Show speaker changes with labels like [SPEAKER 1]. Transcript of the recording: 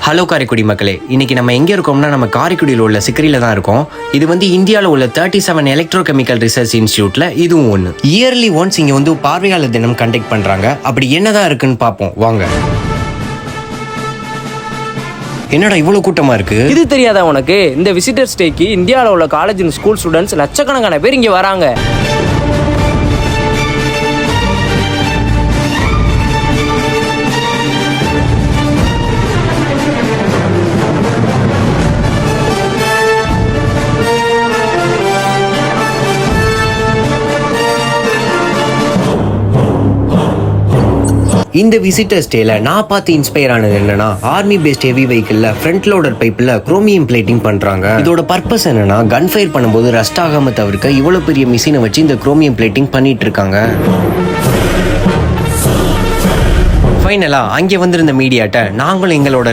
[SPEAKER 1] Hello Karaikudi மக்களே, இன்னைக்கு நம்ம எங்க இருக்கோம்னா நம்ம காரைக்குடியில் உள்ள சிக்கரியில தான் இருக்கோம். இது வந்து இந்தியாவில் உள்ள 37 எலக்ட்ரோகெமிக்கல் ரிசர்ச் இன்ஸ்டியூட்ல இதுவும் ஒன்று. இயர்லி ஒன்ஸ் இங்க வந்து பார்வையாளர் தினம் கண்டக்ட் பண்றாங்க. அப்படி என்னதான் இருக்குன்னு பார்ப்போம் வாங்க. என்னடா இவ்வளவு கூட்டமா இருக்கு?
[SPEAKER 2] இது தெரியாதா உனக்கு? இந்த விசிட்டர்ஸ் டேக்கு இந்தியாவில் உள்ள காலேஜ் அண்ட் ஸ்கூல் ஸ்டூடெண்ட்ஸ் லட்சக்கணக்கான பேர் இங்க வராங்க.
[SPEAKER 1] இந்த விசிட்டர்ஸ் டேல நான் பார்த்து இன்ஸ்பயர் ஆனது என்னன்னா, ஆர்மி பேஸ்ட் ஹெவி வெஹிக்கிள்ல ஃப்ரண்ட் லோடர் பைப்ல குரோமியம் பிளேட்டிங் பண்றாங்க. இதோட பர்பஸ் என்னன்னா, கன் ஃபயர் பண்ணும்போது ரஸ்ட் ஆகாம தவிர்க்க இவ்வளவு பெரிய மிஷினை வச்சு இந்த குரோமியம் பிளேட்டிங் பண்ணிட்டு இருக்காங்க. ஃபைனலா அங்கே வந்திருந்த மீடியாட்ட நாங்களும் எங்களோட